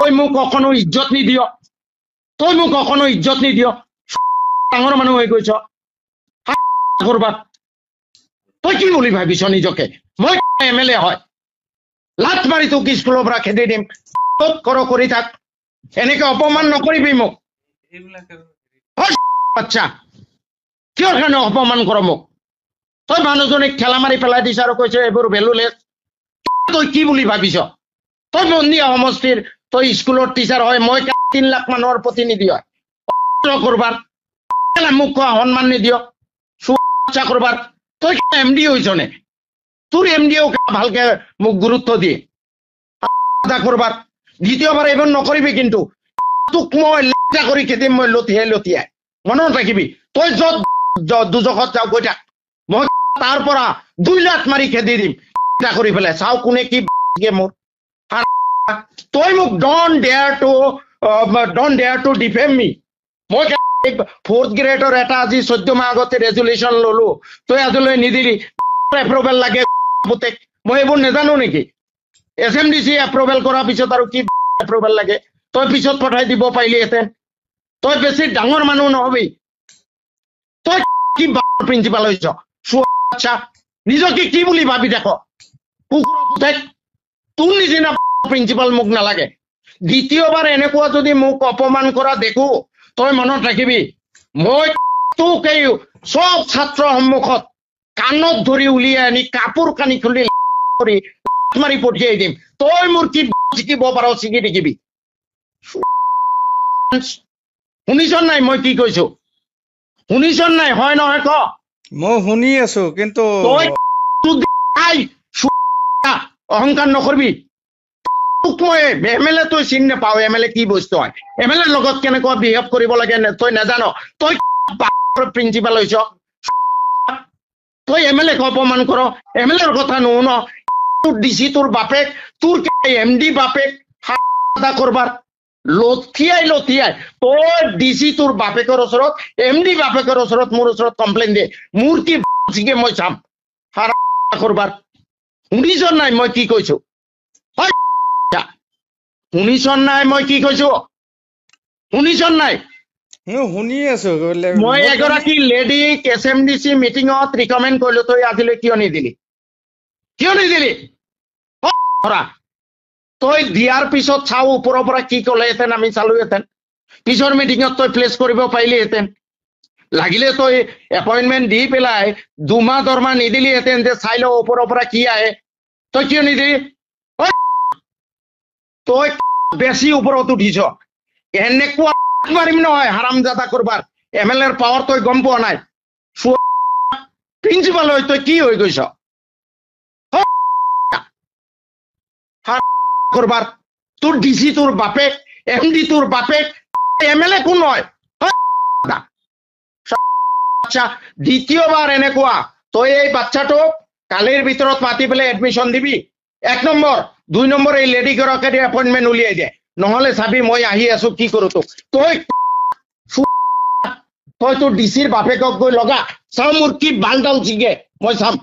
তই মোক কখনো ইজ্জত নিদিয় ডাঙৰ মানুহ হৈ গৈছ কৰবাত তই কি বুলি ভাবিছ নিজকে মই MLA হয় লাত মাৰি তোক স্কুলৰ পৰা খেদি দিম কৰি থাক এনেকে অপমান নকৰিবি মোক আচ্ছা কিয় কাৰণে অপমান কৰ মোক তই মানুহজনীক ঠেলা মাৰি পেলাই দিছ আৰু কৈছ এইবোৰ ভেলুলেছ তই কি বুলি ভাবিছ তই বন্দিয়া সমষ্টিৰ তই স্কুলৰ টিচাৰ হয় মই 3 লাখ মানুহৰ প্ৰতিনিধি হয় কৰবাৰ মোক কোৱা সন্মান নিদিয় কৰবাৰ তই MD হৈছ নে তোৰ MDও ভালকে মোক গুৰুত্ব দিয়ে কৰবাৰ দ্বিতীয়বাৰ এইবোৰ নকৰিবি কিন্তু তোক মই লেটা কৰি খেদিম মই লঠিয়াই মনত ৰাখিবি তই য'ত দুজখত যাও গৈ থাক মই তাৰ পৰা 2 লাখ মাৰি খেদি দিম কৰি পেলাই চাও কোনে কি মোৰ তই মোক ডন ডেয়াৰ টু ডিফেম মি মই 4th গ্ৰেডৰ এটা আজি 14 মাহ আগতে ৰেজুলেশ্যন ললো তই আজিলৈ নিদিলি এপ্ৰুভেল লাগে মই এইবোৰ নাজানো নেকি SMDC এপ্ৰুভেল কৰাৰ পিছত আৰু কি এপ্ৰুভেল লাগে তই পিছত পঠাই দিব পাৰিলিহেঁতেন তই বেছি ডাঙৰ মানুহ নহবি তই কি প্ৰিন্সিপাল হৈছ আচ্ছা নিজকে কি বুলি ভাবি দেখ কুকুৰ পুতেক তোৰ নিচিনা প্ৰিন্সিপাল মোক নালাগে দ্বিতীয়বাৰ এনেকুৱা যদি মোক অপমান কৰা দেখো তই মনত ৰাখিবি মই তোক এই সব ছাত্ৰৰ সন্মুখত কাণত ধৰি উলিয়াই আনি কাপোৰ কানি খুলি কৰি মাৰি পঠিয়াই দিম তই মোৰ কি শিকিব পাৰ শিকি দেখিবি শুনিছ নাই মই কি কৈছো শুনিছ নাই হয় নহয় ক মই শুনি আছো কিন্তু তই অহংকাৰ নকৰিবি তোক মই MLA তই চিনি নাপাও MLA কি বস্তু হয় MLA লগত কেনেকুৱা বিহেভ কৰিব লাগে তই নাজান তই প্ৰিন্সিপাল হৈছ তই MLA অপমান কৰ MLA কথা নুশুন তোৰ DC তোৰ বাপেক তোৰ MD বাপেক কৰবাৰ লঠিয়াই তই DC তোৰ বাপেকৰ ওচৰত MD বাপেকৰ ওচৰত মোৰ ওচৰত কমপ্লেইন দে মোৰ কি মই চাম কৰবাৰ শুনিছ নাই মই কি কৈছো শুনিছ নাই মই কি কৈছো শুনিছ নাই শুনি আছো মই এগৰাকী লেডিক SMDC মিটিঙত ৰিকমেণ্ড কৰিলো তই আজিলৈ কিয় নিদিলি তই দিয়াৰ পিছত চাও ওপৰৰ পৰা কি ক'লেহেঁতেন আমি চালোহেঁতেন পিছৰ মিটিঙত তই প্লেচ কৰিব পাৰিলিহেঁতেন লাগিলে তই এপইণ্টমেণ্ট দি পেলাই 2 মাহ দৰমহা নিদিলিহেঁতেন যে চাই লওঁ ওপৰৰ পৰা কি আহে তই কিয় নিদিলি তই বেছি ওপৰত উঠিছ এনেকুৱা মাৰিম নহয় হাৰামজাদা কৰবাৰ MLAৰ পাৱাৰ তই গম পোৱা নাই প্ৰিন্সিপাল হৈ তই কি হৈ গৈছ কৰবাৰ তোৰ DC তোৰ বাপেক MD তোৰ বাপেক MLA কোন হয় আচ্ছা দ্বিতীয়বাৰ এনেকুৱা তই এই বাচ্চাটোক কালিৰ ভিতৰত মাতি পেলাই এডমিশ্যন দিবি 1 নম্বৰ 2 নম্বৰ এই লেডি গৰাকীৰ এপইণ্টমেণ্ট উলিয়াই দে নহলে চাবি মই আহি আছো কি কৰো তোক তই তোৰ DCৰ বাপেকক গৈ লগা চাও মোৰ কি বালডাল চিগে মই চাম